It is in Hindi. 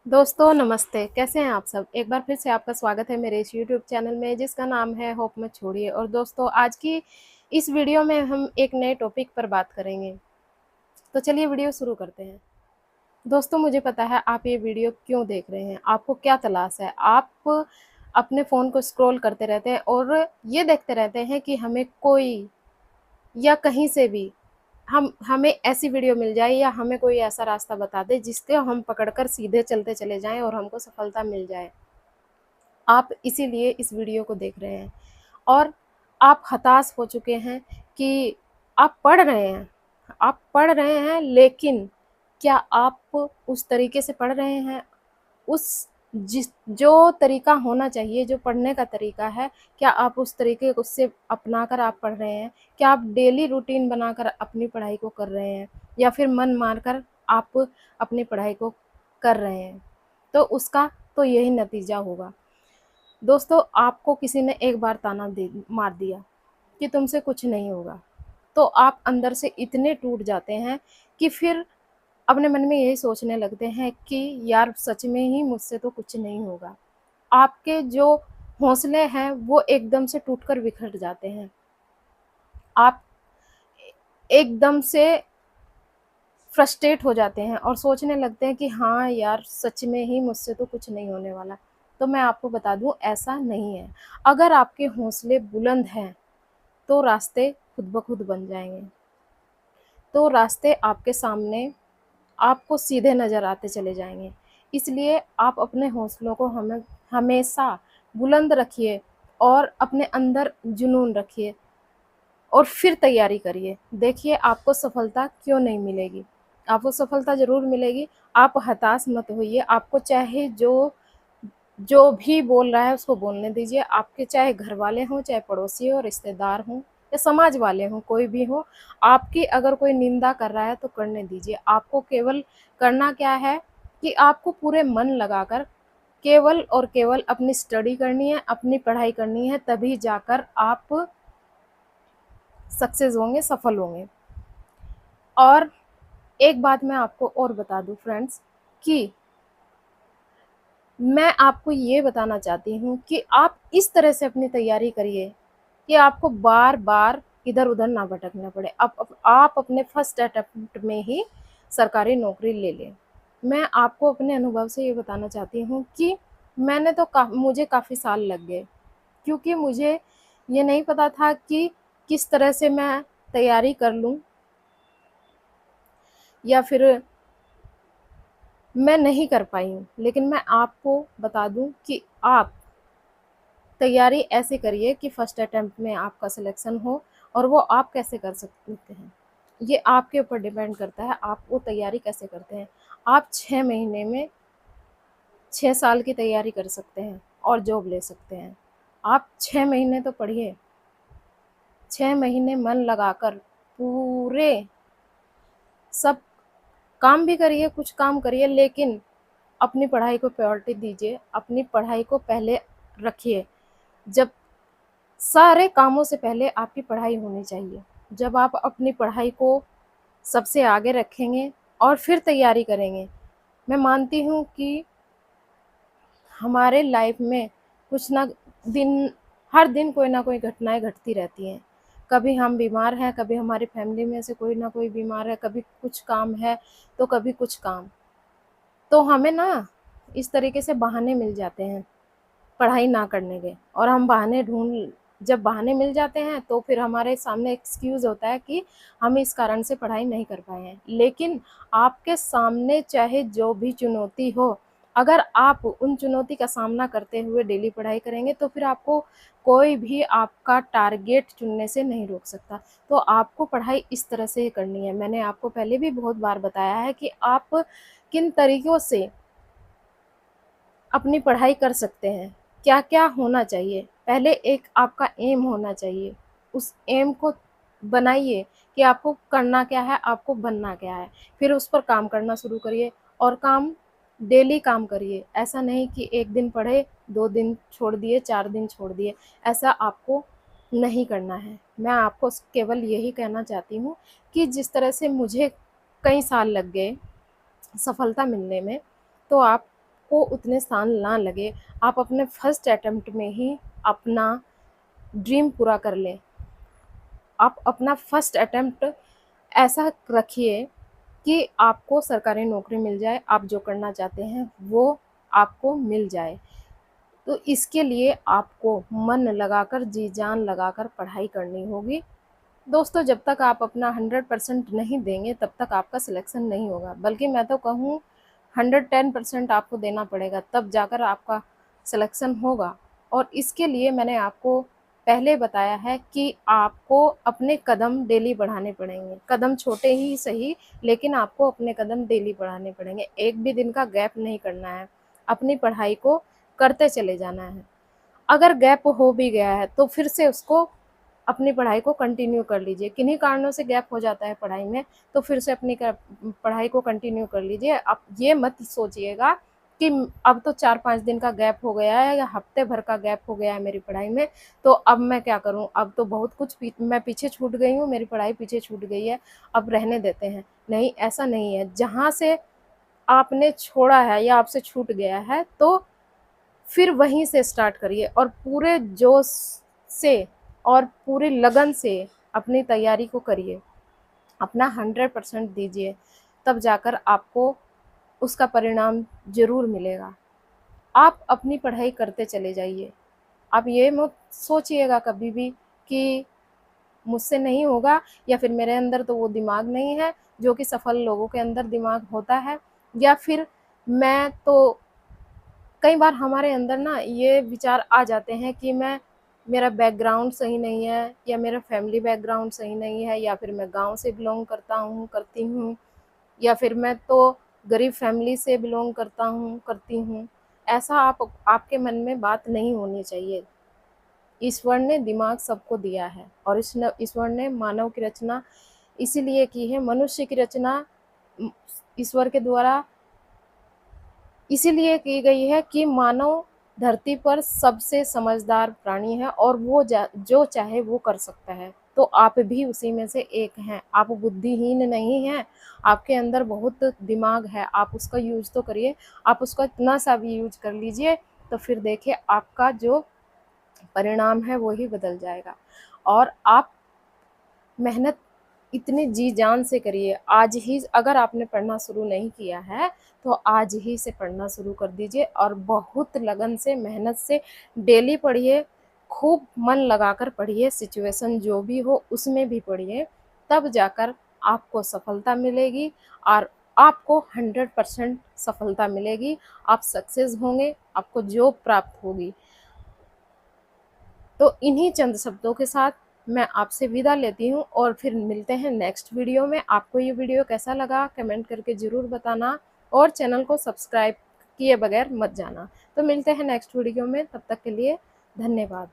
दोस्तों नमस्ते, कैसे हैं आप सब? एक बार फिर से आपका स्वागत है मेरे इस यूट्यूब चैनल में जिसका नाम है होप मत छोड़िए। और दोस्तों आज की इस वीडियो में हम एक नए टॉपिक पर बात करेंगे। तो चलिए वीडियो शुरू करते हैं। दोस्तों मुझे पता है आप ये वीडियो क्यों देख रहे हैं, आपको क्या तलाश है। आप अपने फ़ोन को स्क्रॉल करते रहते हैं और ये देखते रहते हैं कि हमें कोई या कहीं से भी हमें ऐसी वीडियो मिल जाए या हमें कोई ऐसा रास्ता बता दे जिसके हम पकड़कर सीधे चलते चले जाएं और हमको सफलता मिल जाए। आप इसीलिए इस वीडियो को देख रहे हैं और आप हताश हो चुके हैं कि आप पढ़ रहे हैं लेकिन क्या आप उस तरीके से पढ़ रहे हैं, उस जिस जो तरीका होना चाहिए, जो पढ़ने का तरीका है, क्या आप उस तरीके को उससे अपनाकर आप पढ़ रहे हैं? क्या आप डेली रूटीन बनाकर अपनी पढ़ाई को कर रहे हैं या फिर मन मारकर आप अपनी पढ़ाई को कर रहे हैं? तो उसका तो यही नतीजा होगा। दोस्तों आपको किसी ने एक बार ताना दे मार दिया कि तुमसे कुछ नहीं होगा, तो आप अंदर से इतने टूट जाते हैं कि फिर अपने मन में यही सोचने लगते हैं कि यार सच में ही मुझसे तो कुछ नहीं होगा। आपके जो हौसले हैं वो एकदम से टूटकर बिखर जाते हैं। आप एकदम से फ्रस्ट्रेट हो जाते हैं और सोचने लगते हैं कि हाँ यार सच में ही मुझसे तो कुछ नहीं होने वाला। तो मैं आपको बता दूं ऐसा नहीं है। अगर आपके हौसले बुलंद हैं तो रास्ते खुद ब खुद बन जाएंगे। तो रास्ते आपके सामने आपको सीधे नज़र आते चले जाएंगे। इसलिए आप अपने हौसलों को हमेशा बुलंद रखिए और अपने अंदर जुनून रखिए और फिर तैयारी करिए। देखिए आपको सफलता क्यों नहीं मिलेगी, आपको सफलता ज़रूर मिलेगी। आप हताश मत होइए, आपको चाहे जो जो भी बोल रहा है उसको बोलने दीजिए। आपके चाहे घर वाले हों, चाहे पड़ोसी हो, रिश्तेदार हों या समाज वाले हों, कोई भी हो, आपकी अगर कोई निंदा कर रहा है तो करने दीजिए। आपको केवल करना क्या है कि आपको पूरे मन लगाकर केवल और केवल अपनी स्टडी करनी है, अपनी पढ़ाई करनी है, तभी जाकर आप सक्सेस होंगे, सफल होंगे। और एक बात मैं आपको और बता दूं फ्रेंड्स कि मैं आपको ये बताना चाहती हूँ कि आप इस तरह से अपनी तैयारी करिए कि आपको बार-बार इधर-उधर ना भटकना पड़े। आप अपने फर्स्ट अटेम्प्ट में ही सरकारी नौकरी ले लें। मैं आपको अपने अनुभव से ये बताना चाहती हूँ कि मैंने तो मुझे काफ़ी साल लग गए, क्योंकि मुझे ये नहीं पता था कि किस तरह से मैं तैयारी कर लूँ या फिर मैं नहीं कर पाई हूँ। लेकिन मैं आपको बता दूँ कि आप तैयारी ऐसे करिए कि फर्स्ट अटेम्प्ट में आपका सिलेक्शन हो। और वो आप कैसे कर सकते हैं, ये आपके ऊपर डिपेंड करता है, आप वो तैयारी कैसे करते हैं। आप 6 महीने में 6 साल की तैयारी कर सकते हैं और जॉब ले सकते हैं। आप 6 महीने तो पढ़िए, 6 महीने मन लगाकर पूरे सब काम भी करिए, कुछ काम करिए, लेकिन अपनी पढ़ाई को प्रायोरिटी दीजिए, अपनी पढ़ाई को पहले रखिए। जब सारे कामों से पहले आपकी पढ़ाई होनी चाहिए। जब आप अपनी पढ़ाई को सबसे आगे रखेंगे और फिर तैयारी करेंगे, मैं मानती हूँ कि हमारे लाइफ में कुछ ना दिन हर दिन कोई ना कोई घटनाएँ घटती रहती हैं। कभी हम बीमार हैं, कभी हमारी फैमिली में से कोई ना कोई बीमार है, कभी कुछ काम है, तो कभी कुछ काम। तो हमें ना इस तरीके से बहाने मिल जाते हैं पढ़ाई ना करने के, और हम बहाने ढूँढ जब बहाने मिल जाते हैं तो फिर हमारे सामने एक्सक्यूज़ होता है कि हम इस कारण से पढ़ाई नहीं कर पाए हैं। लेकिन आपके सामने चाहे जो भी चुनौती हो, अगर आप उन चुनौती का सामना करते हुए डेली पढ़ाई करेंगे तो फिर आपको कोई भी आपका टारगेट चुनने से नहीं रोक सकता। तो आपको पढ़ाई इस तरह से ही करनी है। मैंने आपको पहले भी बहुत बार बताया है कि आप किन तरीकों से अपनी पढ़ाई कर सकते हैं, क्या-क्या होना चाहिए। पहले एक आपका एम होना चाहिए, उस एम को बनाइए कि आपको करना क्या है, आपको बनना क्या है। फिर उस पर काम करना शुरू करिए और काम डेली काम करिए। ऐसा नहीं कि 1 दिन पढ़े, 2 दिन छोड़ दिए, 4 दिन छोड़ दिए, ऐसा आपको नहीं करना है। मैं आपको केवल यही कहना चाहती हूँ कि जिस तरह से मुझे कई साल लग गए सफलता मिलने में, तो आप आपको उतने साल ना लगे, आप अपने फर्स्ट अटेम्प्ट में ही अपना ड्रीम पूरा कर लें। आप अपना फर्स्ट अटेम्प्ट ऐसा रखिए कि आपको सरकारी नौकरी मिल जाए, आप जो करना चाहते हैं वो आपको मिल जाए। तो इसके लिए आपको मन लगाकर, जी जान लगाकर पढ़ाई करनी होगी। दोस्तों, जब तक आप अपना 100% नहीं देंगे तब तक आपका सिलेक्शन नहीं होगा, बल्कि मैं तो कहूँ 110% आपको देना पड़ेगा, तब जाकर आपका सिलेक्शन होगा। और इसके लिए मैंने आपको पहले बताया है कि आपको अपने कदम डेली बढ़ाने पड़ेंगे। कदम छोटे ही सही, लेकिन आपको अपने कदम डेली बढ़ाने पड़ेंगे। एक भी दिन का गैप नहीं करना है, अपनी पढ़ाई को करते चले जाना है। अगर गैप हो भी गया है तो फिर से उसको, अपनी पढ़ाई को कंटिन्यू कर लीजिए। किन्हीं कारणों से गैप हो जाता है पढ़ाई में, तो फिर से अपनी पढ़ाई को कंटिन्यू कर लीजिए। आप ये मत सोचिएगा कि अब तो 4-5 दिन का गैप हो गया है या हफ्ते भर का गैप हो गया है मेरी पढ़ाई में, तो अब मैं क्या करूं, अब तो बहुत कुछ मैं पीछे छूट गई हूं, मेरी पढ़ाई पीछे छूट गई है, अब रहने देते हैं। नहीं, ऐसा नहीं है। जहाँ से आपने छोड़ा है या आपसे छूट गया है, तो फिर वहीं से स्टार्ट करिए और पूरे जोश से और पूरी लगन से अपनी तैयारी को करिए, अपना 100% दीजिए, तब जाकर आपको उसका परिणाम ज़रूर मिलेगा। आप अपनी पढ़ाई करते चले जाइए। आप ये मत सोचिएगा कभी भी कि मुझसे नहीं होगा, या फिर मेरे अंदर तो वो दिमाग नहीं है जो कि सफल लोगों के अंदर दिमाग होता है, या फिर मैं तो, कई बार हमारे अंदर ना ये विचार आ जाते हैं कि मेरा बैकग्राउंड सही नहीं है, या मेरा फैमिली बैकग्राउंड सही नहीं है, या फिर मैं गांव से बिलोंग करती हूँ, या फिर मैं तो गरीब फैमिली से बिलोंग करती हूँ। ऐसा आपके मन में बात नहीं होनी चाहिए। ईश्वर ने दिमाग सबको दिया है, और ईश्वर ने मानव की रचना इसीलिए की है, मनुष्य की रचना ईश्वर के द्वारा इसीलिए की गई है कि मानव धरती पर सबसे समझदार प्राणी है, और वो जो चाहे वो कर सकता है। तो आप भी उसी में से एक हैं। आप बुद्धिहीन नहीं हैं, आपके अंदर बहुत दिमाग है, आप उसका यूज तो करिए। आप उसका इतना सा भी यूज कर लीजिए, तो फिर देखिए आपका जो परिणाम है वो ही बदल जाएगा। और आप मेहनत इतनी जी जान से करिए। आज ही अगर आपने पढ़ना शुरू नहीं किया है तो आज ही से पढ़ना शुरू कर दीजिए, और बहुत लगन से, मेहनत से डेली पढ़िए, खूब मन लगाकर पढ़िए, सिचुएशन जो भी हो उसमें भी पढ़िए, तब जाकर आपको सफलता मिलेगी, और आपको 100% सफलता मिलेगी। आप सक्सेस होंगे, आपको जॉब प्राप्त होगी। तो इन्हीं चंद शब्दों के साथ मैं आपसे विदा लेती हूँ, और फिर मिलते हैं नेक्स्ट वीडियो में। आपको ये वीडियो कैसा लगा कमेंट करके ज़रूर बताना, और चैनल को सब्सक्राइब किए बगैर मत जाना। तो मिलते हैं नेक्स्ट वीडियो में, तब तक के लिए धन्यवाद।